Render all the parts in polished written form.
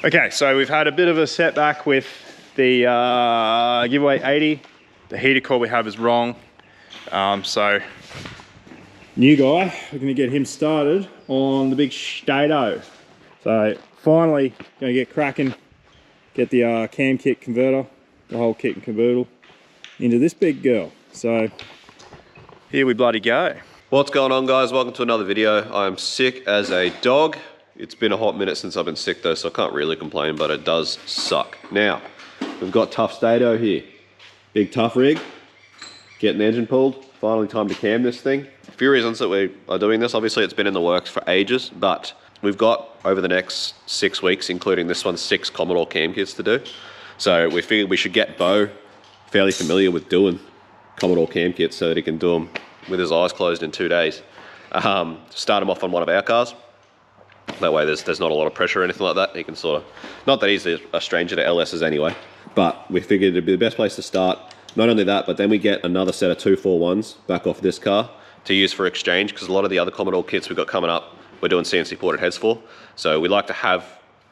Okay, so we've had a bit of a setback with the giveaway 80. The heater core we have is wrong. So new guy, we're gonna get him started on the big TuffStato. So finally gonna get cracking, get the cam kit converter, the whole kit and converter into this big girl. So here we bloody go. What's going on, guys? Welcome to another video. I'm sick as a dog. It's been a hot minute since I've been sick though, so I can't really complain, but it does suck. Now, we've got TuffStato here. Big tough rig, getting the engine pulled. Finally time to cam this thing. A few reasons that we are doing this. Obviously it's been in the works for ages, but we've got over the next 6 weeks, including this one, 6 Commodore cam kits to do. So we figured we should get Bo fairly familiar with doing Commodore cam kits so that he can do them with his eyes closed in 2 days. Start him off on one of our cars. That way there's not a lot of pressure or anything like that. He can sort of, not that he's a stranger to LSs anyway, but we figured it'd be the best place to start. Not only that, but then we get another set of 241s back off this car to use for exchange, because a lot of the other Commodore kits we've got coming up, we're doing CNC ported heads for. So we like to have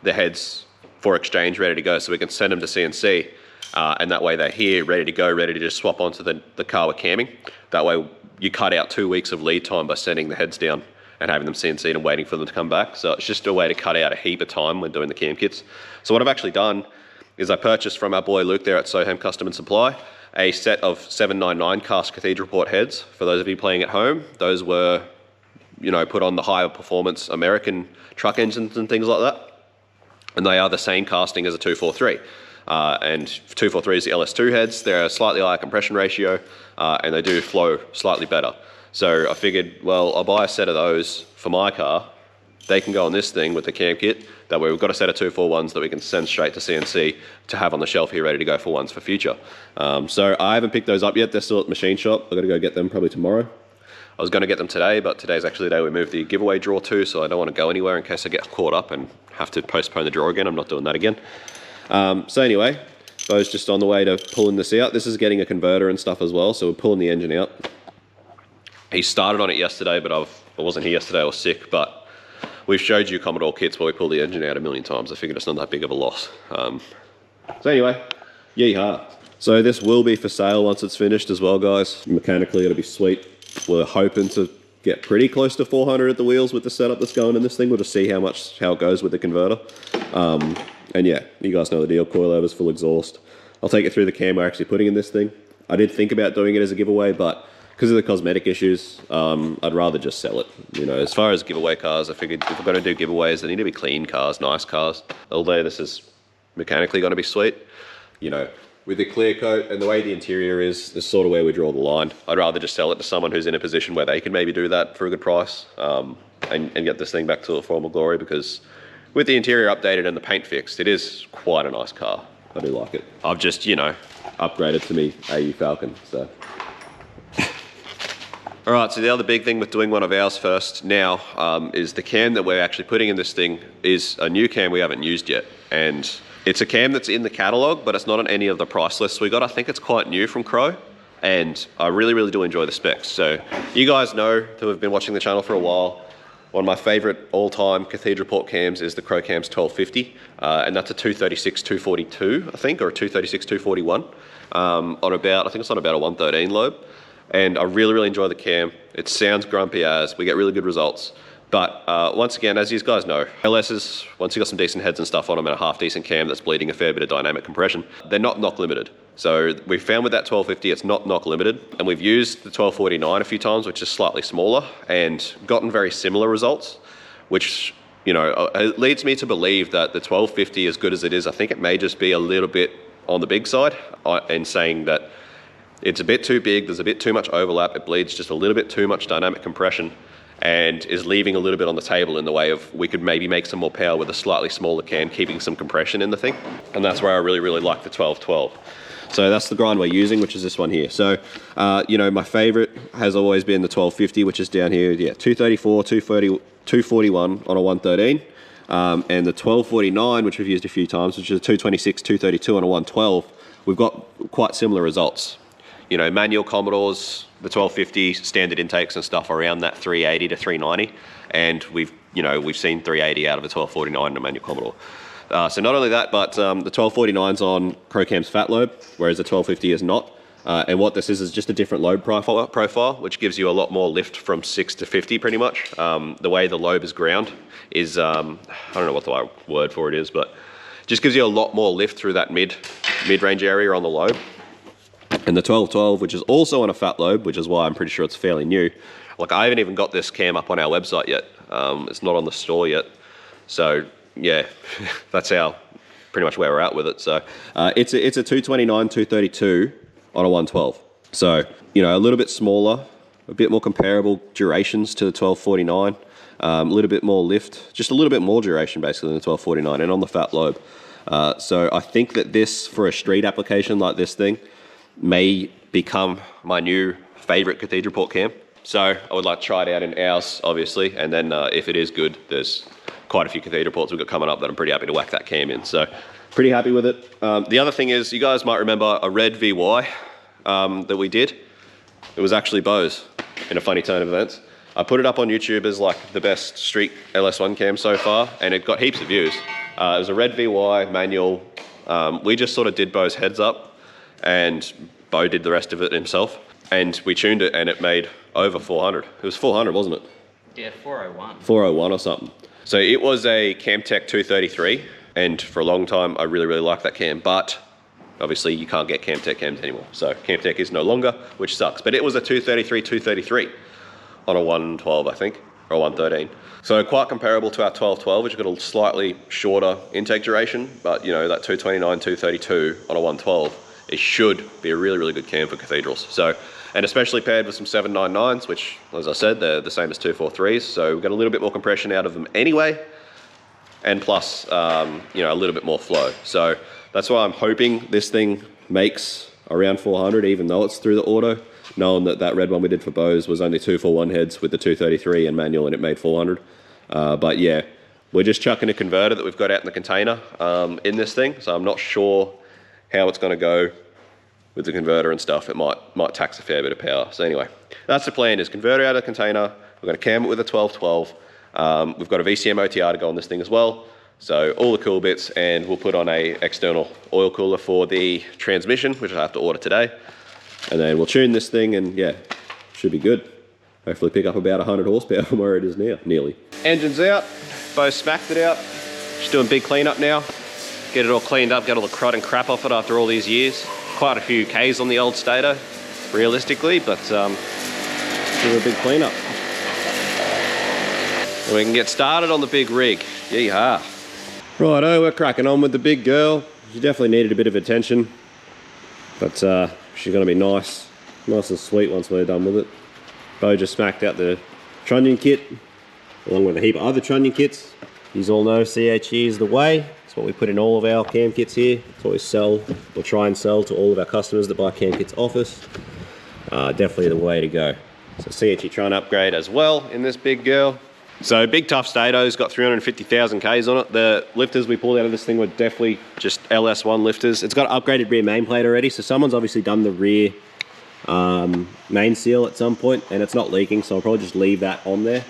the heads for exchange ready to go so we can send them to CNC, and that way they're here, ready to go, ready to just swap onto the car we're camming. That way you cut out 2 weeks of lead time by sending the heads down and having them CNC'd and waiting for them to come back. So it's just a way to cut out a heap of time when doing the cam kits. So what I've actually done is I purchased from our boy Luke there at Soham Custom and Supply a set of 799 cast cathedral port heads. For those of you playing at home, those were, you know, put on the higher performance American truck engines and things like that. And they are the same casting as a 243. And 243 is the LS2 heads. They're a slightly higher compression ratio, and they do flow slightly better. So I figured, well, I'll buy a set of those for my car. They can go on this thing with the cam kit. That way we've got a set of 241s that we can send straight to CNC to have on the shelf here ready to go for ones for future. So I haven't picked those up yet. They're still at the machine shop. I've got to go get them probably tomorrow. I was going to get them today, but today's actually the day we moved the giveaway draw to, so I don't want to go anywhere in case I get caught up and have to postpone the draw again. I'm not doing that again. So anyway, I was just on the way to pulling this out. This is getting a converter and stuff as well, so we're pulling the engine out. He started on it yesterday, but I wasn't here yesterday, I was sick, but we've showed you Commodore kits where we pull the engine out a million times. I figured it's not that big of a loss. So anyway, yeehaw. So this will be for sale once it's finished as well, guys. Mechanically, it'll be sweet. We're hoping to get pretty close to 400 at the wheels with the setup that's going in this thing. We'll just see how it goes with the converter. And yeah, you guys know the deal, coilovers, full exhaust. I'll take it through the cam we're actually putting in this thing. I did think about doing it as a giveaway, but because of the cosmetic issues, I'd rather just sell it. You know, as far as giveaway cars, I figured if we're going to do giveaways, they need to be clean cars, nice cars. Although this is mechanically going to be sweet, you know, with the clear coat and the way the interior is, this is sort of where we draw the line. I'd rather just sell it to someone who's in a position where they can maybe do that for a good price, and get this thing back to a formal glory, because with the interior updated and the paint fixed, it is quite a nice car. I do like it. I've just, you know, upgraded to me AU Falcon, so. All right, so the other big thing with doing one of ours first now is the cam that we're actually putting in this thing is a new cam we haven't used yet. And it's a cam that's in the catalog, but it's not on any of the price lists we got. I think it's quite new from Crow, and I really, really do enjoy the specs. So you guys know, who have been watching the channel for a while, one of my favorite all-time cathedral port cams is the Crow Cams 1250, and that's a 236-242, I think, or a 236-241 on about, I think it's on about a 113 lobe. And I really, really enjoy the cam. It sounds grumpy as, we get really good results. But once again, as you guys know, LS's, once you got some decent heads and stuff on them and a half decent cam that's bleeding a fair bit of dynamic compression, they're not knock limited. So we found with that 1250, it's not knock limited. And we've used the 1249 a few times, which is slightly smaller, and gotten very similar results, which, you know, it leads me to believe that the 1250, as good as it is, I think it may just be a little bit on the big side, in saying that it's a bit too big, there's a bit too much overlap, it bleeds just a little bit too much dynamic compression, and is leaving a little bit on the table in the way of, we could maybe make some more power with a slightly smaller can, keeping some compression in the thing. And that's where I really, really like the 1212. So that's the grind we're using, which is this one here. So, you know, my favorite has always been the 1250, which is down here, yeah, 234, 230, 241 on a 113. And the 1249, which we've used a few times, which is a 226, 232 on a 112, we've got quite similar results. You know, manual Commodores, the 1250 standard intakes and stuff around that 380 to 390, and we've seen 380 out of a 1249 in a manual Commodore. So not only that, but the 1249's on Crocam's fat lobe, whereas the 1250 is not. And what this is just a different lobe profile, which gives you a lot more lift from 6 to 50 pretty much. The way the lobe is ground is, I don't know what the right word for it is, but just gives you a lot more lift through that mid-range area on the lobe. And the 1212, which is also on a fat lobe, which is why I'm pretty sure it's fairly new. Like, I haven't even got this cam up on our website yet. It's not on the store yet. So yeah, that's pretty much where we're at with it. So it's a 229, 232 on a 112. So, you know, a little bit smaller, a bit more comparable durations to the 1249, a little bit more lift, just a little bit more duration basically than the 1249 and on the fat lobe. So I think that this, for a street application like this thing, may become my new favorite cathedral port cam. So I would like to try it out in ours, obviously, and then if it is good, there's quite a few cathedral ports we've got coming up that I'm pretty happy to whack that cam in. So pretty happy with it. The other thing is, you guys might remember a red VY that we did. It was actually Bose, in a funny turn of events. I put it up on YouTube as like the best street LS1 cam so far, and it got heaps of views. It was a red VY manual. We just sort of did Bo's heads up, and Bo did the rest of it himself. And we tuned it, and it made over 400. It was 400, wasn't it? Yeah, 401. 401 or something. So it was a Camtech 233, and for a long time, I really, really liked that cam, but obviously you can't get Camtech cams anymore. So Camtech is no longer, which sucks. But it was a 233 on a 112, I think, or 113. So quite comparable to our 1212, which got a slightly shorter intake duration, but you know, that 229, 232 on a 112, it should be a really, really good cam for cathedrals. So, and especially paired with some 799s, which, as I said, they're the same as 243s. So we've got a little bit more compression out of them anyway, and plus, you know, a little bit more flow. So that's why I'm hoping this thing makes around 400, even though it's through the auto, knowing that that red one we did for Bose was only 241 heads with the 233 and manual, and it made 400. But yeah, we're just chucking a converter that we've got out in the container in this thing. So I'm not sure how it's going to go with the converter and stuff. It might tax a fair bit of power. So anyway, that's the plan, is converter out of the container. We're going to cam it with a 1212. We've got a VCM OTR to go on this thing as well. So all the cool bits, and we'll put on a external oil cooler for the transmission, which I have to order today. And then we'll tune this thing, and yeah, should be good. Hopefully pick up about 100 horsepower from where it is now, nearly. Engine's out, Bo smacked it out. Just doing big cleanup now. Get it all cleaned up, get all the crud and crap off it after all these years. Quite a few Ks on the old Stato, realistically, but do a big cleanup. And we can get started on the big rig. Yeehaw. Righto, we're cracking on with the big girl. She definitely needed a bit of attention, but she's gonna be nice and sweet once we're done with it. Bo just smacked out the trunnion kit, along with a heap of other trunnion kits. You all know CHE is the way. It's what we put in all of our cam kits here. It's what we sell, or try and sell to all of our customers that buy cam kits off us. Definitely the way to go. So CHE trying to upgrade as well in this big girl. So big TuffStato's got 350,000 Ks on it. The lifters we pulled out of this thing were definitely just LS1 lifters. It's got upgraded rear main plate already, so someone's obviously done the rear main seal at some point, and it's not leaking, so I'll probably just leave that on there.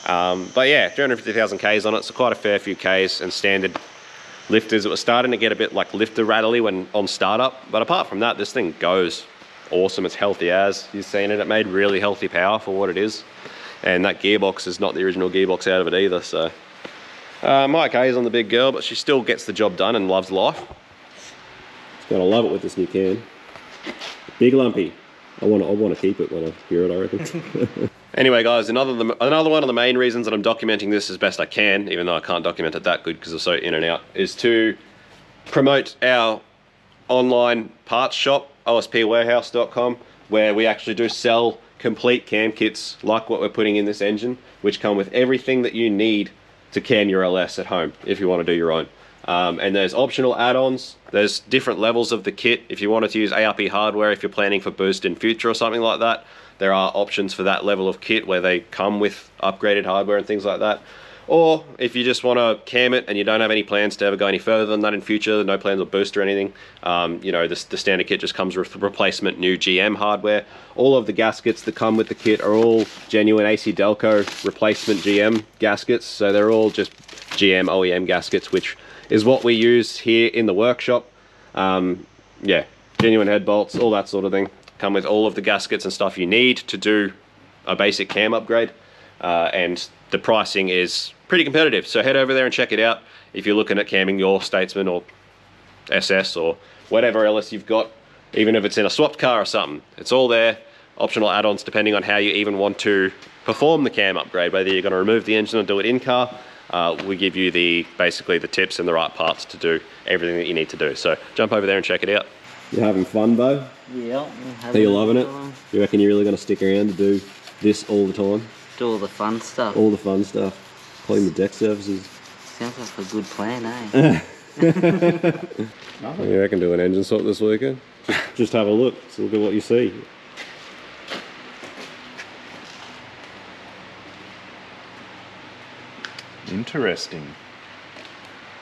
But yeah, 350,000 Ks on it, so quite a fair few Ks, and standard lifters. It was starting to get a bit like lifter rattly when on startup, but apart from that, this thing goes awesome. It's healthy as you've seen it. It made really healthy power for what it is. And that gearbox is not the original gearbox out of it either, so. My K's on the big girl, but she still gets the job done and loves life. It's gonna love it with this new can. Big lumpy. I want to keep it when I hear it, I reckon. Anyway, guys, another one of the main reasons that I'm documenting this as best I can, even though I can't document it that good because I'm so in and out, is to promote our online parts shop, OSPWarehouse.com, where we actually do sell complete cam kits like what we're putting in this engine, which come with everything that you need to cam your LS at home if you want to do your own. And there's optional add-ons. There's different levels of the kit. If you wanted to use ARP hardware, if you're planning for boost in future or something like that, there are options for that level of kit where they come with upgraded hardware and things like that. Or if you just want to cam it and you don't have any plans to ever go any further than that in future, no plans of boost or anything, you know, the standard kit just comes with replacement new GM hardware. All of the gaskets that come with the kit are all genuine AC Delco replacement GM gaskets. So they're all just GM OEM gaskets, which is what we use here in the workshop. Yeah, genuine head bolts, all that sort of thing. Come with all of the gaskets and stuff you need to do a basic cam upgrade. And the pricing is pretty competitive. So head over there and check it out if you're looking at camming your Statesman or SS or whatever else you've got, even if it's in a swapped car or something. It's all there. Optional add-ons depending on how you even want to perform the cam upgrade, whether you're going to remove the engine or do it in car. We give you basically the tips and the right parts to do everything that you need to do. So jump over there and check it out. You having fun, Bo? Yeah. Are you loving it? You reckon you're really going to stick around to do this all the time? Do all the fun stuff. All the fun stuff. Clean the deck surfaces. Sounds like a good plan, eh? You reckon do an engine swap this weekend? Just have a look. So look at what you see. Interesting.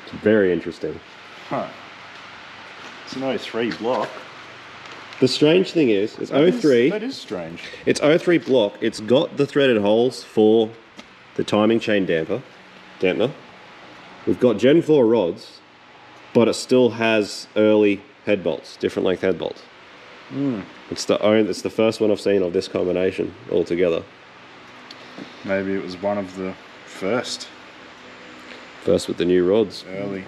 It's very interesting. Huh. It's an 03 block. The strange thing is, it's 03. That is strange. It's 03 block. It's got the threaded holes for the timing chain dampener. We've got Gen 4 rods, but it still has early head bolts, different length head bolts. It's the first one I've seen of this combination altogether. Maybe it was one of the first. First with the new rods. Early.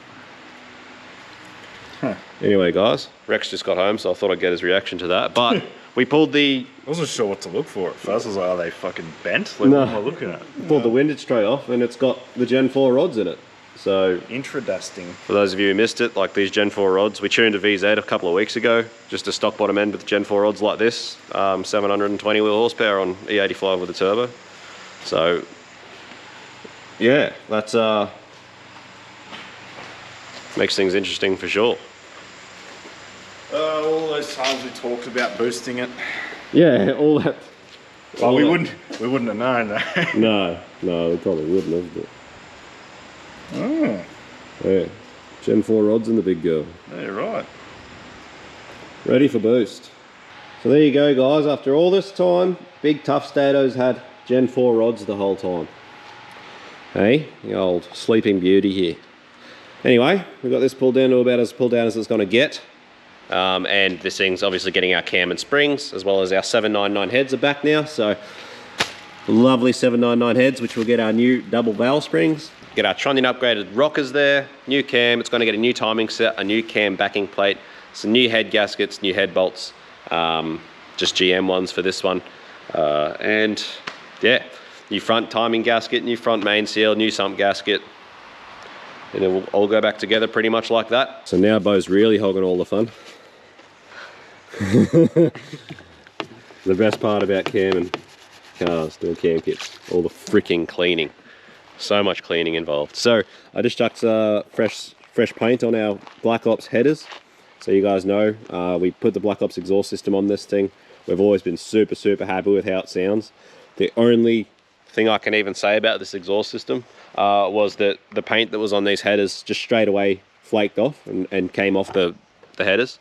Anyway, guys, Rex just got home, so I thought I'd get his reaction to that. But we pulled the... I wasn't sure what to look for at first. I was like, are they fucking bent? Like, No. what am I looking at? Pulled the windage tray off, and it's got the Gen 4 rods in it. So, Intradusting. for those of you who missed it, like these Gen 4 rods, we tuned a VZ a couple of weeks ago, just a stock bottom end with Gen 4 rods like this, 720 wheel horsepower on E85 with a turbo. So, yeah, that's makes things interesting for sure. All those times we talked about boosting it. Yeah, all that. Well, we wouldn't have known that. No, we probably wouldn't have. But Oh, yeah, Gen 4 rods in the big girl. yeah, right. Ready for boost. So there you go, guys. After all this time, big TuffStato's had Gen 4 rods the whole time. Hey, the old sleeping beauty here. Anyway, we've got this pulled down to about as pulled down as it's going to get. And this thing's obviously getting our cam and springs, as well as our 799 heads are back now. So lovely 799 heads, which will get our new double valve springs. Get our trunnion upgraded rockers there, new cam. It's going to get a new timing set, a new cam backing plate, some new head gaskets, new head bolts, just GM ones for this one. And yeah, new front timing gasket, new front main seal, new sump gasket. And it will all go back together pretty much like that. So now Bo's really hogging all the fun. The best part about camming cars, doing cam kits, all the freaking cleaning. So much cleaning involved. So I just chucked fresh paint on our Black Ops headers. So you guys know, we put the Black Ops exhaust system on this thing. We've always been super happy with how it sounds. The only thing I can even say about this exhaust system was that the paint that was on these headers just straight away flaked off and came off the headers.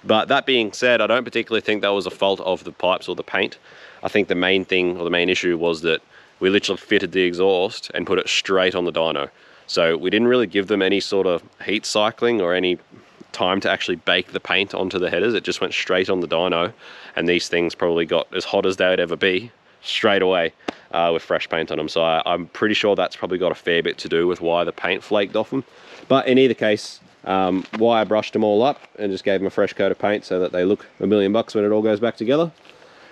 But that being said, I don't particularly think that was a fault of the pipes or the paint. I think the main thing, or the main issue, was that we literally fitted the exhaust and put it straight on the dyno. So we didn't really give them any sort of heat cycling or any time to actually bake the paint onto the headers. It just went straight on the dyno, and these things probably got as hot as they would ever be straight away with fresh paint on them. So I'm pretty sure that's probably got a fair bit to do with why the paint flaked off them. But in either case, wire brushed them all up and just gave them a fresh coat of paint so that they look $1 million when it all goes back together.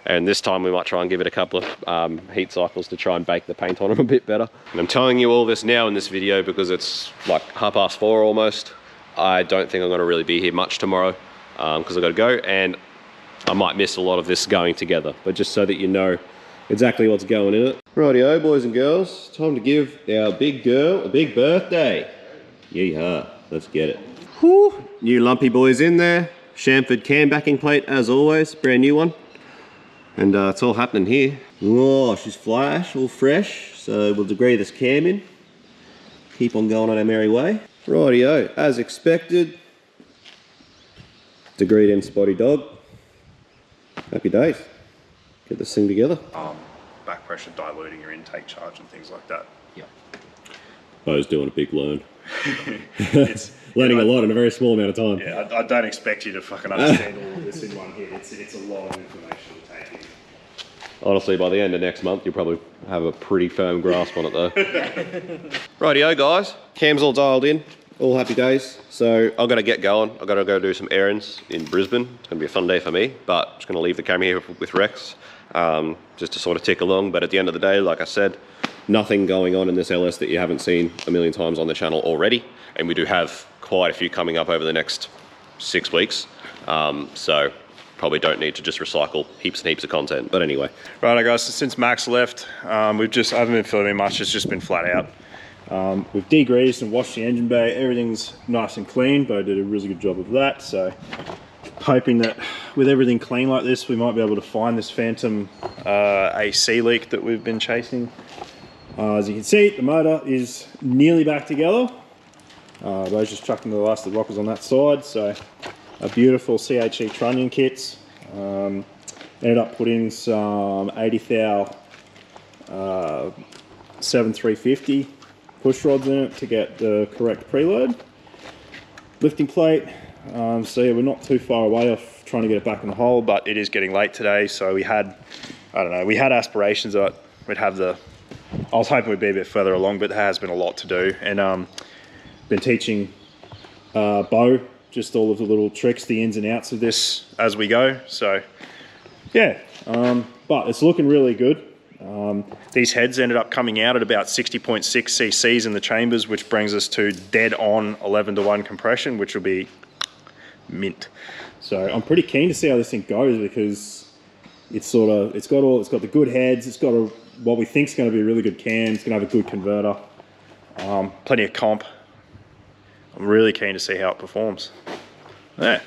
And this time we might try and give it a couple of heat cycles to try and bake the paint on them a bit better. And I'm telling you all this now in this video because it's like 4:30 almost. I don't think I'm going to really be here much tomorrow because I've got to go, and I might miss a lot of this going together. But just so that you know exactly what's going in it. Rightio, boys and girls, time to give our big girl a big birthday. Yeehaw, let's get it. Whew. New lumpy boys in there. Chamfered cam backing plate as always, brand new one. And it's all happening here. Oh, she's flash, all fresh. So we'll degree this cam in. Keep on going on our merry way. Rightio, as expected. Degreed in spotty dog. Happy days. Get this thing together. Back pressure diluting your intake charge and things like that. Yep. Bo's doing a big learn. It's learning a lot in a very small amount of time. Yeah, I don't expect you to fucking understand all of this in one hit. It's a lot of information to take in. Honestly, by the end of next month, you'll probably have a pretty firm grasp on it though. Rightio guys, cam's all dialed in, all happy days. So I'm gonna get going. I've gotta go do some errands in Brisbane. It's gonna be a fun day for me, but I'm just gonna leave the camera here with Rex, just to sort of tick along. But at the end of the day, like I said, nothing going on in this LS that you haven't seen a million times on the channel already. And we do have quite a few coming up over the next 6 weeks. So probably don't need to just recycle heaps and heaps of content. But anyway. Right, guys, so since Max left, I haven't been filming much, it's just been flat out. We've degreased and washed the engine bay, everything's nice and clean, but I did a really good job of that. So hoping that with everything clean like this, we might be able to find this phantom AC leak that we've been chasing. As you can see, the motor is nearly back together. Bo's just chucking the last of the rockers on that side. So a beautiful CHE trunnion kits. Ended up putting some 80 thou 7350 push rods in it to get the correct preload. Lifting plate. So yeah, we're not too far away off trying to get it back in the hole, but it is getting late today. So we had, I don't know, we had aspirations that we'd have the, I was hoping we'd be a bit further along, but there has been a lot to do. And been teaching Bo just all of the little tricks, the ins and outs of this as we go. So yeah, but it's looking really good. These heads ended up coming out at about 60.6 cc's in the chambers, which brings us to dead on 11:1 compression, which will be mint. So I'm pretty keen to see how this thing goes, because it's got the good heads, it's got what we think is going to be a really good cam, it's going to have a good converter, plenty of comp. I'm really keen to see how it performs. Yeah,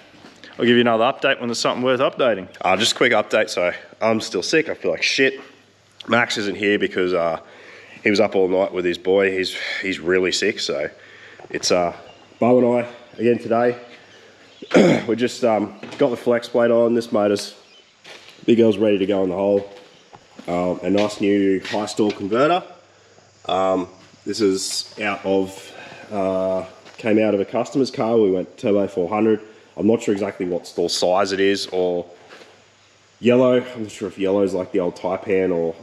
I'll give you another update when there's something worth updating. Just a quick update. So I'm still sick, I feel like shit. Max isn't here because he was up all night with his boy. He's really sick, so it's Bo and I again today. We just got the flex plate on. This motor's big girl's ready to go in the hole. A nice new high stall converter. This is came out of a customer's car. We went turbo 400. I'm not sure exactly what stall size it is, or yellow. I'm not sure if yellow is like the old Taipan or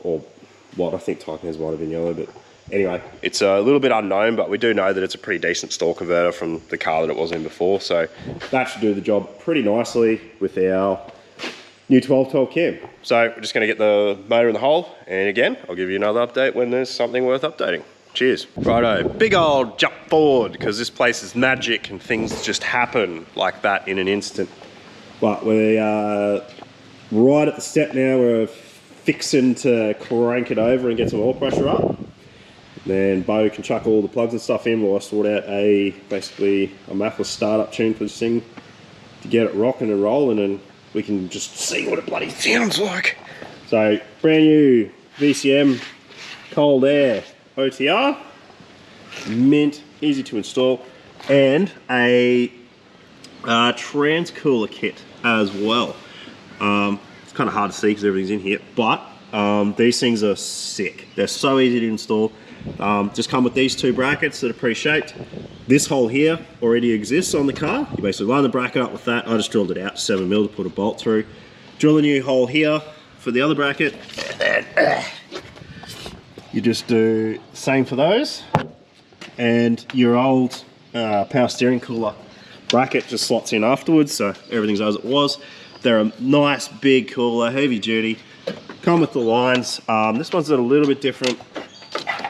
what. I think Taipans might have been yellow, but anyway, it's a little bit unknown, but we do know that it's a pretty decent stall converter from the car that it was in before. So that should do the job pretty nicely with our new 1212 cam. So we're just going to get the motor in the hole, and again, I'll give you another update when there's something worth updating. Cheers. Righto, big old jump forward, because this place is magic and things just happen like that in an instant. But we are right at the step now. We're fixing to crank it over and get some oil pressure up. Then Bo can chuck all the plugs and stuff in while I sort out basically a mathless startup tune for this thing to get it rocking and rolling, and we can just see what it bloody sounds like. So brand new VCM cold air OTR, mint, easy to install, and a transcooler kit as well. It's kind of hard to see because everything's in here, but these things are sick. They're so easy to install. Just come with these two brackets that are pre-shaped. This hole here already exists on the car. You basically line the bracket up with that. I just drilled it out 7mm to put a bolt through. Drill a new hole here for the other bracket, and then you just do the same for those, and your old power steering cooler bracket just slots in afterwards, so everything's as it was. They're a nice big cooler, heavy duty, come with the lines. This one's a little bit different.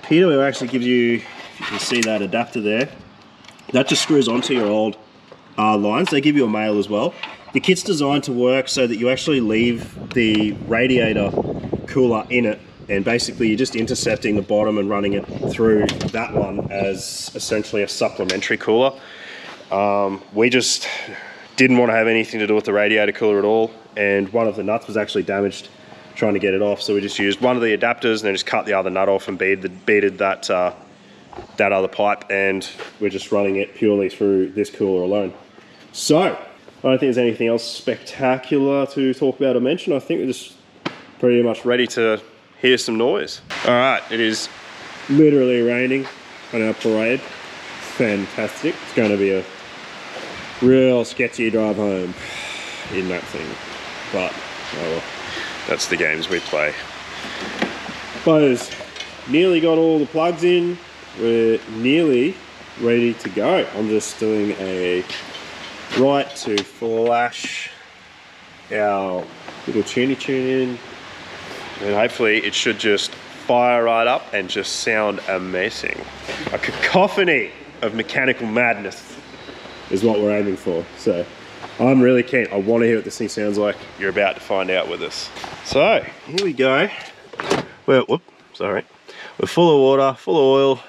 Peter actually gives you, if you can see that adapter there, that just screws onto your old lines. They give you a male as well. The kit's designed to work so that you actually leave the radiator cooler in it, and basically you're just intercepting the bottom and running it through that one as essentially a supplementary cooler. We just didn't want to have anything to do with the radiator cooler at all, and one of the nuts was actually damaged trying to get it off, so we just used one of the adapters and then just cut the other nut off and beaded that other pipe, and we're just running it purely through this cooler alone. So I don't think there's anything else spectacular to talk about or mention. I think we're just pretty much ready to hear some noise. All right, it is literally raining. on our parade. Fantastic. It's going to be a real sketchy drive home in that thing. But, oh well, that's the games we play. Bo's nearly got all the plugs in. We're nearly ready to go. I'm just doing a right to flash our little tuny tune in, and hopefully it should just fire right up and just sound amazing. A cacophony of mechanical madness is what we're aiming for. So I'm really keen. I want to hear what this thing sounds like. You're about to find out with us. So here we go. Well, whoop, sorry. We're full of water, full of oil.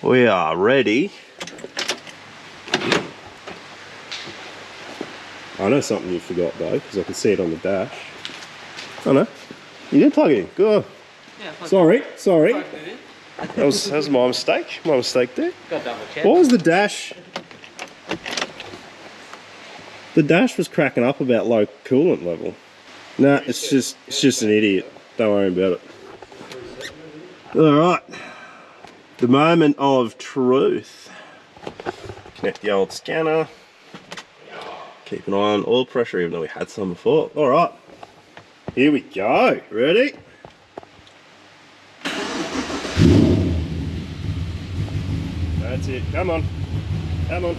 We are ready. I know something you forgot though, because I can see it on the dash. Oh no, you did plug it in. Good. Yeah, sorry. That was my mistake. My mistake there. Got double check. What was the dash? The dash was cracking up about low coolant level. Nah, it's just an idiot. Don't worry about it. All right. The moment of truth. Connect the old scanner. Keep an eye on oil pressure, even though we had some before. All right, here we go. Ready? That's it. Come on. Come on.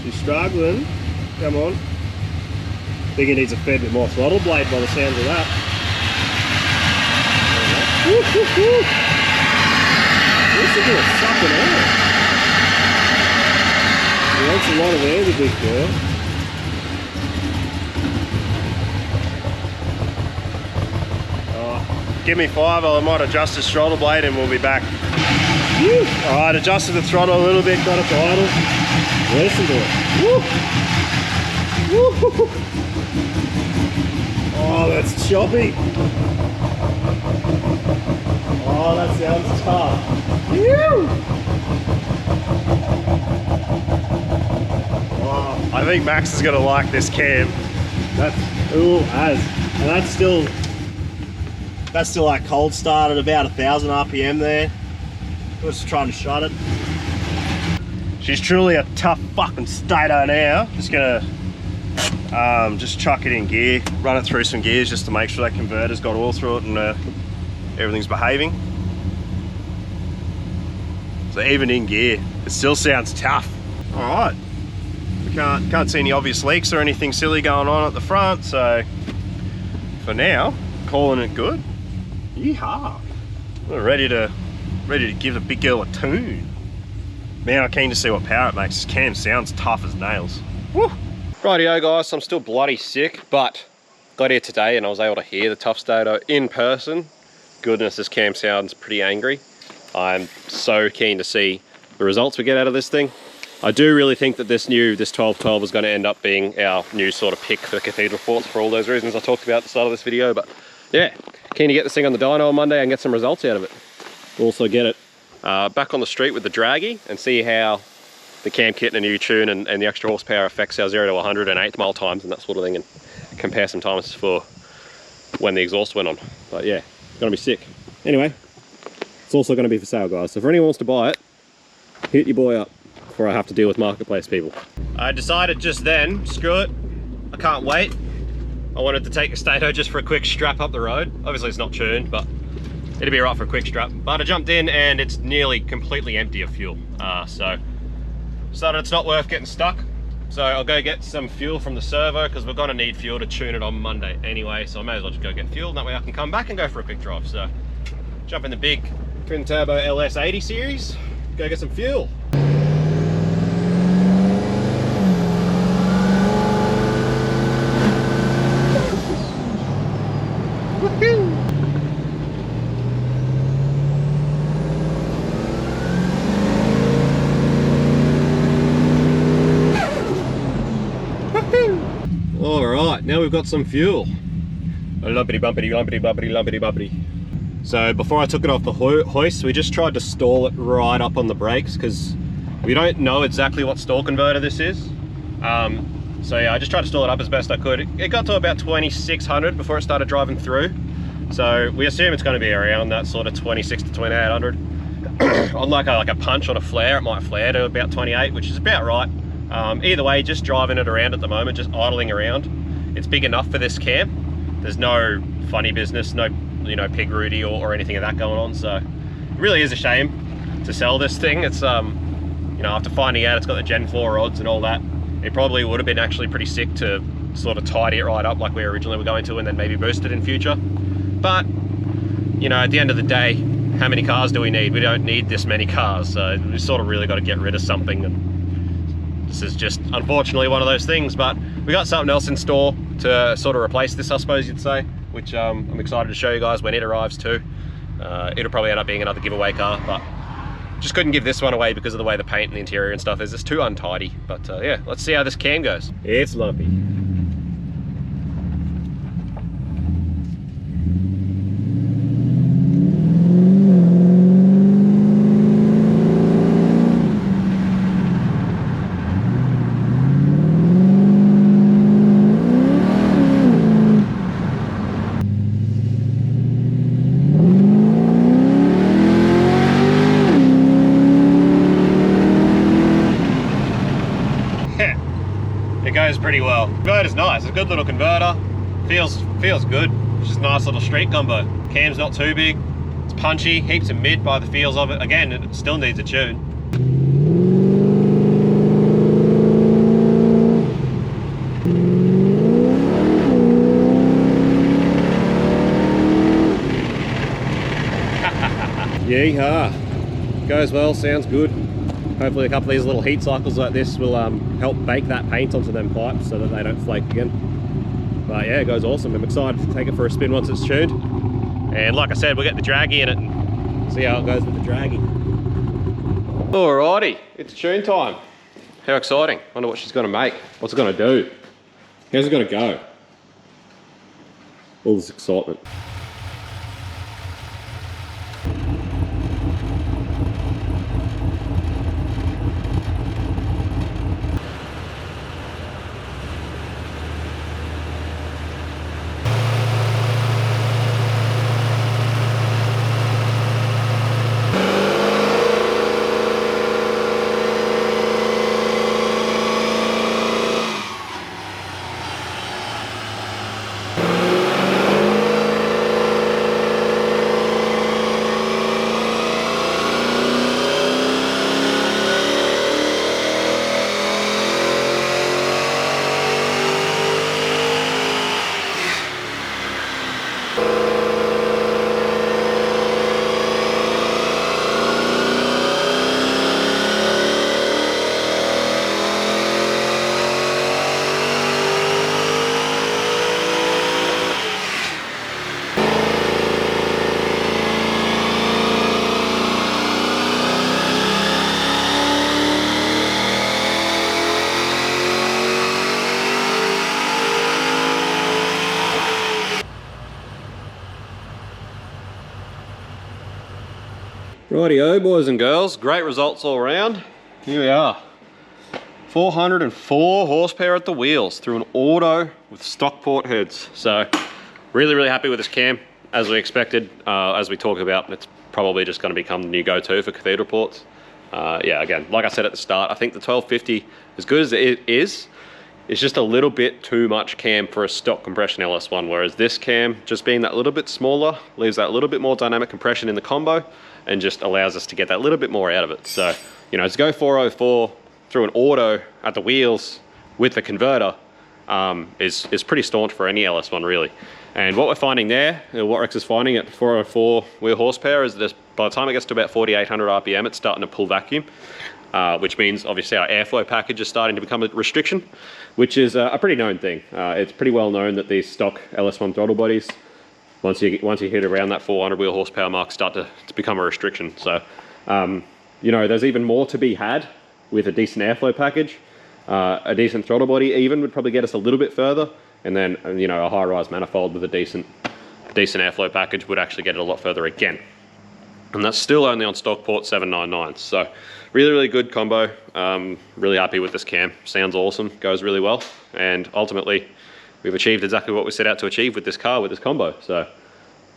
She's struggling. Come on. I think it needs a fair bit more throttle blade by the sounds of that. Woo, woo, woo. This is gonna suck it out. He wants a lot of air, the big girl. Give me 5, I might adjust this throttle blade and we'll be back. Alright, adjusted the throttle a little bit, got it to idle. Listen to it. Woo. Woo. Oh, that's choppy. Oh, that sounds tough. Oh, I think Max is gonna like this cam. That's and that's still like cold start at about 1,000 RPM there. Just trying to shut it. She's truly a tough fucking stato now. Just gonna just chuck it in gear, run it through some gears just to make sure that converter's got oil through it and everything's behaving. So even in gear, it still sounds tough. All right, we can't see any obvious leaks or anything silly going on at the front, so for now, calling it good. Yeehaw! We're ready to give the big girl a tune. Man, I'm keen to see what power it makes. This cam sounds tough as nails. Woo! Rightio guys, I'm still bloody sick, but got here today and I was able to hear the TuffStato in person. Goodness, this cam sounds pretty angry. I'm so keen to see the results we get out of this thing. I do really think that this 1212 is going to end up being our new sort of pick for cathedral forts for all those reasons I talked about at the start of this video. But yeah, keen to get this thing on the dyno on Monday and get some results out of it. Also get it back on the street with the draggy and see how the cam kit and a new tune and the extra horsepower affects our 0 to 100 and 8th mile times and that sort of thing, and compare some times for when the exhaust went on. But yeah, it's gonna be sick. Anyway, it's also gonna be for sale, guys. So if anyone wants to buy it, hit your boy up before I have to deal with marketplace people. I decided just then, screw it, I can't wait. I wanted to take a Stato just for a quick strap up the road. Obviously it's not tuned, but it'd be right for a quick strap. But I jumped in and it's nearly completely empty of fuel. So decided it's not worth getting stuck. So I'll go get some fuel from the servo because we're gonna need fuel to tune it on Monday anyway. So I may as well just go get fuel and that way I can come back and go for a quick drive. So jump in the big twin turbo LS80 series, go get some fuel. Alright, now we've got some fuel. Lumpity bumpity, lumpity bumpity, lumpity bumpity. So before I took it off the hoist, we just tried to stall it right up on the brakes because we don't know exactly what stall converter this is. So yeah, I just tried to stall it up as best I could. It got to about 2600 before it started driving through. So we assume it's going to be around that sort of 26 to 2800. On like a punch on a flare, it might flare to about 28, which is about right. Either way, just driving it around at the moment, just idling around. It's big enough for this camp. There's no funny business, no pig Rudy or anything of that going on. So it really is a shame to sell this thing. It's after finding out it's got the Gen 4 rods and all that, it probably would have been actually pretty sick to sort of tidy it right up like we originally were going to, and then maybe boost it in future. But at the end of the day, how many cars do we need? We don't need this many cars, so we sort of really got to get rid of something, and this is just unfortunately one of those things. But we got something else in store to sort of replace this, I suppose you'd say, which I'm excited to show you guys when it arrives too. It'll probably end up being another giveaway car, but just couldn't give this one away because of the way the paint and the interior and stuff is. It's too untidy. But yeah, let's see how this cam goes. It's lumpy. It goes pretty well. The converter's nice. It's a good little converter. Feels good. It's just a nice little street combo. Cam's not too big. It's punchy. Heaps of mid by the feels of it. Again, it still needs a tune. Yeehaw. Goes well. Sounds good. Hopefully a couple of these little heat cycles like this will help bake that paint onto them pipes so that they don't flake again. But yeah, it goes awesome. I'm excited to take it for a spin once it's tuned. And like I said, we'll get the draggy in it and see how it goes with the draggy. Alrighty, it's tune time. How exciting. Wonder what she's going to make. What's it going to do? How's it going to go? All this excitement. Rightio, boys and girls, great results all around. Here we are, 404 horsepower at the wheels through an auto with stock port heads. So really happy with this cam. As we expected, as we talk about, it's probably just going to become the new go-to for cathedral ports. Yeah, again, like I said at the start, I think the 1250, as good as it is, it's just a little bit too much cam for a stock compression LS1, whereas this cam, just being that little bit smaller, leaves that little bit more dynamic compression in the combo and just allows us to get that little bit more out of it. So, to go 404 through an auto at the wheels with the converter is pretty staunch for any LS1 really. And what we're finding there, what Rex is finding at 404 wheel horsepower is that by the time it gets to about 4,800 RPM, it's starting to pull vacuum. Which means obviously our airflow package is starting to become a restriction, which is a pretty known thing. It's pretty well known that these stock LS1 throttle bodies, once you hit around that 400 wheel horsepower mark, start to become a restriction. So, there's even more to be had with a decent airflow package. A decent throttle body even would probably get us a little bit further, and then a high-rise manifold with a decent airflow package would actually get it a lot further again. And that's still only on stock port 799. So really, really good combo. Really happy with this cam. Sounds awesome, goes really well. And ultimately, we've achieved exactly what we set out to achieve with this car, with this combo. So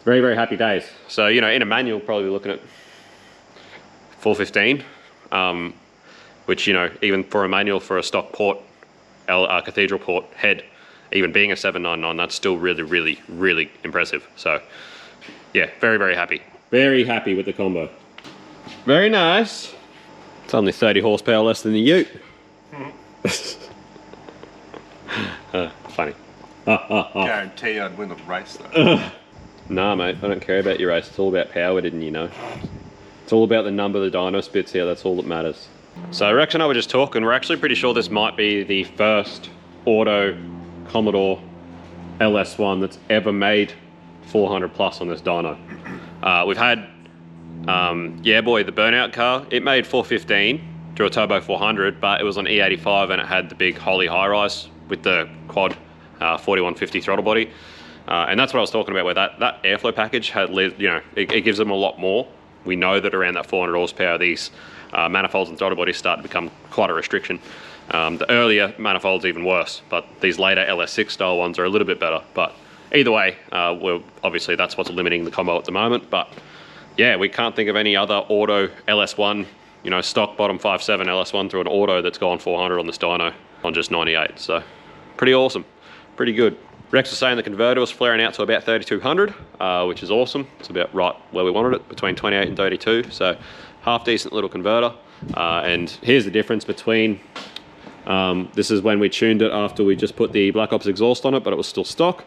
very, very happy days. So, you know, in a manual, probably looking at 415, which, you know, even for a manual for a stock port, cathedral port head, even being a 799, that's still really, really, really impressive. So yeah, very, very happy. Very happy with the combo. Very nice. It's only 30 horsepower less than the Ute. Funny. Guarantee I'd win the race though. Nah, mate, I don't care about your race. It's all about power, didn't you know? It's all about the number of the dyno spits here. That's all that matters. So Rex and I were just talking. We're actually pretty sure this might be the first auto Commodore LS1 that's ever made 400 plus on this dyno. We've had, yeah boy, the Burnout car. It made 415 through a turbo 400, but it was on E85 and it had the big Holley high rise with the quad 4150 throttle body. And that's what I was talking about, where that airflow package had, you know, it gives them a lot more. We know that around that 400 horsepower, these manifolds and throttle bodies start to become quite a restriction. The earlier manifolds even worse, but these later LS6 style ones are a little bit better. But either way, obviously that's what's limiting the combo at the moment. But yeah, we can't think of any other auto LS1, you know, stock bottom 5.7 LS1 through an auto that's gone 400 on this dyno on just 98. So pretty awesome, pretty good. Rex was saying the converter was flaring out to about 3200, which is awesome. It's about right where we wanted it, between 28 and 32. So half decent little converter. And here's the difference between, this is when we tuned it after we just put the Black Ops exhaust on it, but it was still stock,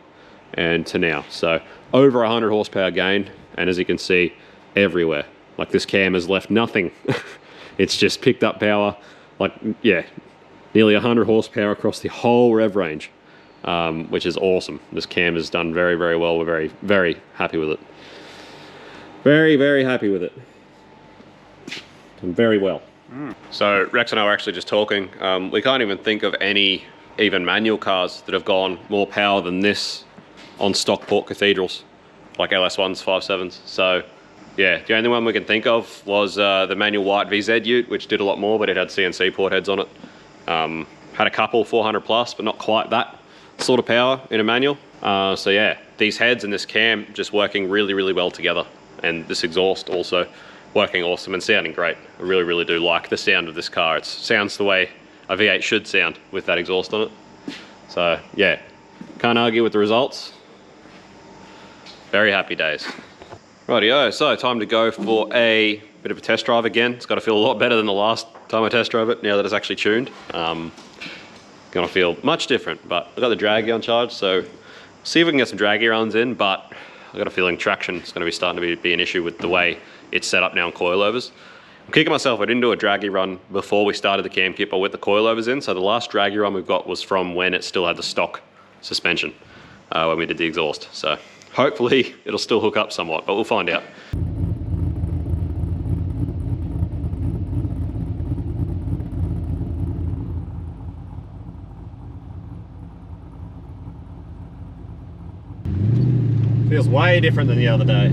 and to now. So over 100 horsepower gain. And as you can see, everywhere. Like this cam has left nothing. It's just picked up power, like, yeah, nearly 100 horsepower across the whole rev range. Which is awesome. This cam has done very, very well. We're very, very happy with it. Very, very happy with it. Done very well. So Rex and I were actually just talking. We can't even think of any even manual cars that have gone more power than this on stock port cathedrals, like LS1s, 5.7s. So yeah, the only one we can think of was the manual white VZ Ute, which did a lot more, but it had CNC port heads on it. Had a couple 400 plus, but not quite that sort of power in a manual. So yeah, these heads and this cam just working really, really well together. And this exhaust also working awesome and sounding great. I really, really do like the sound of this car. It sounds the way a V8 should sound with that exhaust on it. So yeah, can't argue with the results. Very happy days. Rightio, so time to go for a bit of a test drive again. It's got to feel a lot better than the last time I test drove it, now that it's actually tuned. Gonna feel much different, but I've got the draggy on charge, so see if we can get some draggy runs in, but I've got a feeling traction is gonna be starting to be an issue with the way it's set up now on coilovers. I'm kicking myself, I didn't do a draggy run before we started the cam kit, but with the coilovers in, so the last draggy run we've got was from when it still had the stock suspension, when we did the exhaust. So hopefully it'll still hook up somewhat, but we'll find out. Feels way different than the other day.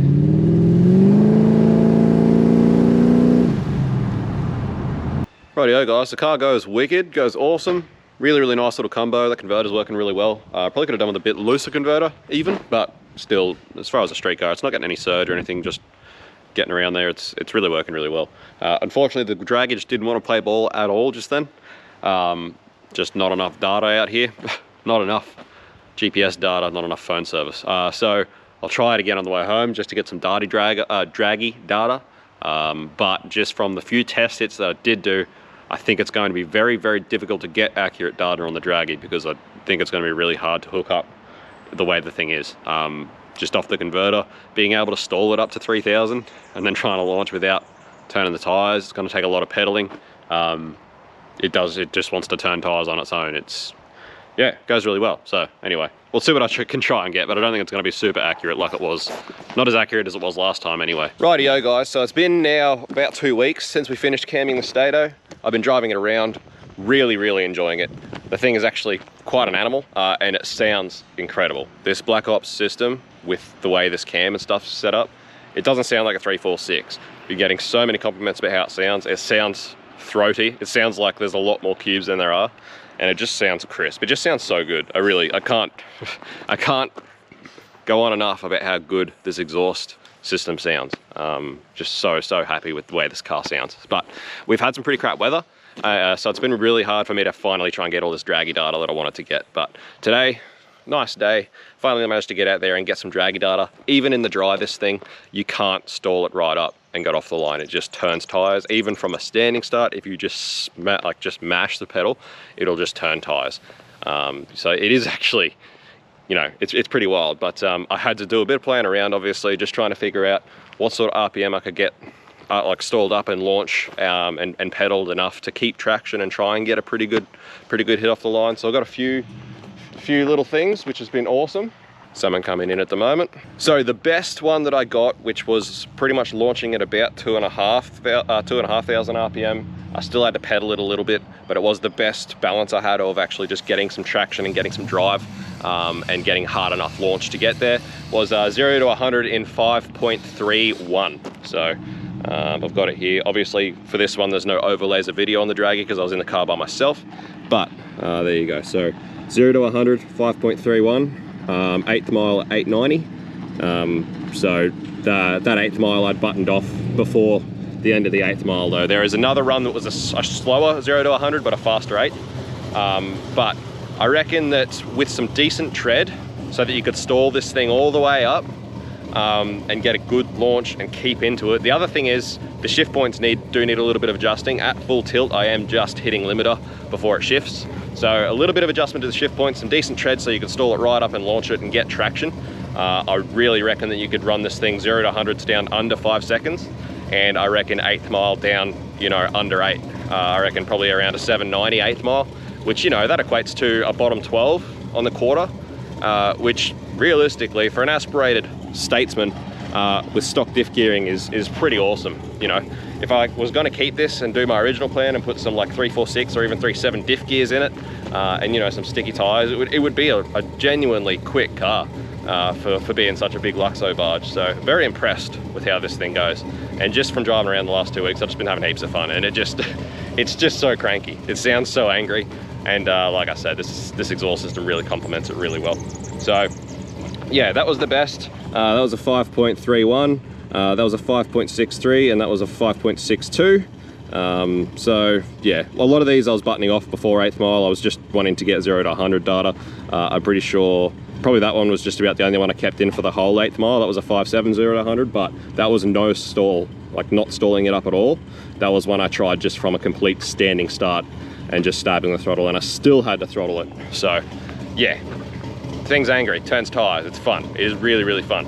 Rightio guys, the car goes wicked, goes awesome. Really, really nice little combo. The converter's working really well. Probably could have done with a bit looser converter even, but still, as far as a street car, it's not getting any surge or anything, just getting around there. It's really working really well. Unfortunately, the draggage didn't want to play ball at all just then. Just not enough data out here. Not enough GPS data, not enough phone service. So I'll try it again on the way home just to get some draggy data. But just from the few test hits that I did do, I think it's going to be very, very difficult to get accurate data on the draggy, because I think it's going to be really hard to hook up the way the thing is. Just off the converter, being able to stall it up to 3,000 and then trying to launch without turning the tires, it's going to take a lot of pedaling. It just wants to turn tires on its own. Yeah, it goes really well. So anyway, we'll see what I can try and get, but I don't think it's going to be super accurate like it was. Not as accurate as it was last time anyway. Rightio guys, so it's been now about 2 weeks since we finished camming the Stato. I've been driving it around, really, really enjoying it. The thing is actually quite an animal, and it sounds incredible. This Black Ops system, with the way this cam and stuff is set up, It doesn't sound like a 346. You're getting so many compliments about how it sounds. It sounds throaty. It sounds like there's a lot more cubes than there are, and it just sounds crisp. It just sounds so good. I can't go on enough about how good this exhaust system sounds. Just so happy with the way this car sounds. But we've had some pretty crap weather, so it's been really hard for me to finally try and get all this draggy data that I wanted to get. But today, nice day, finally managed to get out there and get some draggy data. Even in the dry, this thing, you can't stall it right up and get off the line. It just turns tires. Even from a standing start, if you just mash the pedal, it'll just turn tires. So it is actually, you know, it's pretty wild. But I had to do a bit of playing around, obviously, just trying to figure out what sort of RPM I could get like stalled up and launch and pedaled enough to keep traction and try and get a pretty good hit off the line. So I've got a few little things, which has been awesome. Someone coming in at the moment. So the best one that I got, which was pretty much launching at about 2,500 RPM. I still had to pedal it a little bit, but it was the best balance I had of actually just getting some traction and getting some drive and getting hard enough launch to get there. Was 0 to 100 in 5.31. So I've got it here. Obviously for this one, there's no overlays of video on the Draggy because I was in the car by myself, but there you go. So 0 to 100, 5.31, 8th mile at 890. So that 8th mile I'd buttoned off before the end of the 8th mile though. There is another run that was a slower 0 to 100, but a faster 8. But I reckon that with some decent tread, so that you could stall this thing all the way up and get a good launch and keep into it. The other thing is the shift points do need a little bit of adjusting. At full tilt, I am just hitting limiter before it shifts. So a little bit of adjustment to the shift point, some decent tread so you can stall it right up and launch it and get traction. I really reckon that you could run this thing 0 to 100s down under 5 seconds. And I reckon 8th mile down, you know, under 8. I reckon probably around a 790 8th mile, which, you know, that equates to a bottom 12 on the quarter, which realistically for an aspirated statesman with stock diff gearing is pretty awesome. You know, if I was going to keep this and do my original plan and put some like 346 or even 37 diff gears in it, and you know, some sticky tires, it would be a genuinely quick car for being such a big Luxo barge. So very impressed with how this thing goes. And just from driving around the last 2 weeks, I've just been having heaps of fun, and it's just so cranky. It sounds so angry, and like I said, this exhaust system really complements it really well. So yeah, that was the best. That was a 5.31, that was a 5.63, and that was a 5.62. So yeah, a lot of these I was buttoning off before 8th mile. I was just wanting to get 0 to 100 data. I'm pretty sure probably that one was just about the only one I kept in for the whole 8th mile. That was a 5.7 0 to 100, but that was no stall, like not stalling it up at all. That was one I tried just from a complete standing start and just stabbing the throttle, and I still had to throttle it. So yeah, thing's angry, turns tires, it's fun. It is really fun.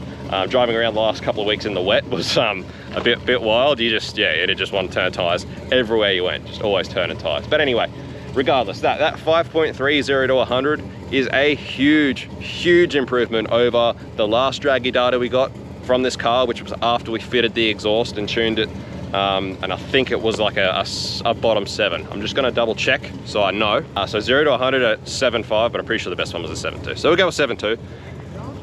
Driving around the last couple of weeks in the wet was a bit wild. You just, yeah, it just want to turn tires everywhere you went, just always turning tires. But anyway, regardless, that 5.3 0 to 100 is a huge improvement over the last draggy data we got from this car, which was after we fitted the exhaust and tuned it. And I think it was like a bottom 7. I'm just gonna double check so I know. So 0 to 100 at 7.5, but I'm pretty sure the best one was a 7.2. So we'll go with 7.2.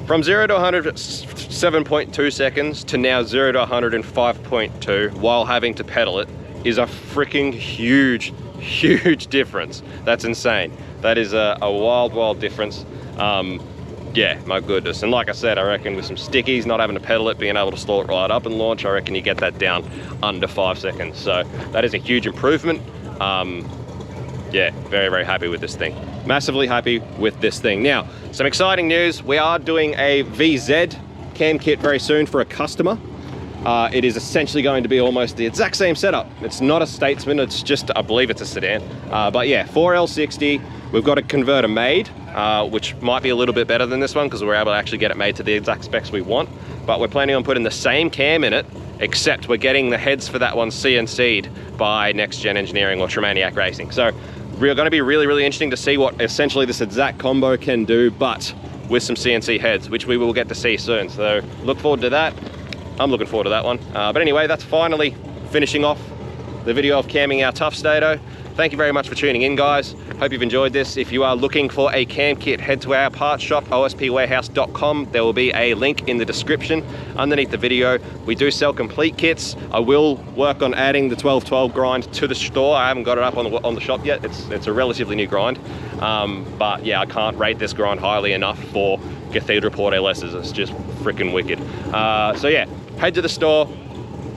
From 0 to 100 at 7.2 seconds to now 0 to 100 in 5.2 while having to pedal it is a freaking huge difference. That's insane. That is a wild difference. Yeah, my goodness. And like I said, I reckon with some stickies, not having to pedal it, being able to stall it right up and launch, I reckon you get that down under 5 seconds. So that is a huge improvement. Yeah, very happy with this thing. Massively happy with this thing. Now, some exciting news. We are doing a VZ cam kit very soon for a customer. It is essentially going to be almost the exact same setup. It's not a Statesman, it's just, I believe it's a sedan. But yeah, 4L60, we've got a converter made, which might be a little bit better than this one because we're able to actually get it made to the exact specs we want. But we're planning on putting the same cam in it, except we're getting the heads for that one CNC'd by Next Gen Engineering or Tremaniac Racing. So we're going to be really interesting to see what essentially this exact combo can do, but with some CNC heads, which we will get to see soon. So look forward to that. I'm looking forward to that one. But anyway, that's finally finishing off the video of camming our TuffStato. Thank you very much for tuning in, guys. Hope you've enjoyed this. If you are looking for a cam kit, head to our parts shop, OSPWarehouse.com. There will be a link in the description underneath the video. We do sell complete kits. I will work on adding the 1212 grind to the store. I haven't got it up on the shop yet. It's a relatively new grind. But yeah, I can't rate this grind highly enough for cathedral port LSs. It's just freaking wicked. So yeah, head to the store.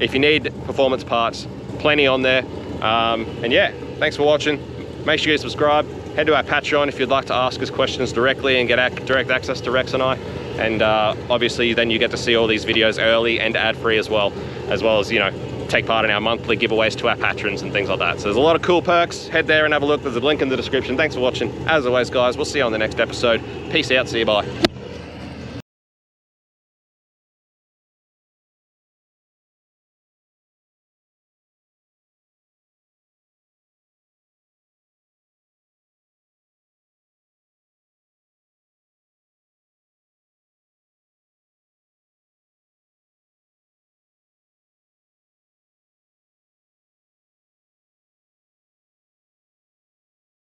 If you need performance parts, plenty on there. And yeah, thanks for watching. Make sure you subscribe. Head to our Patreon if you'd like to ask us questions directly and get direct access to Rex and I. And obviously then you get to see all these videos early and ad-free as well as, you know, take part in our monthly giveaways to our patrons and things like that. So there's a lot of cool perks. Head there and have a look. There's a link in the description. Thanks for watching. As always, guys, we'll see you on the next episode. Peace out. See you. Bye.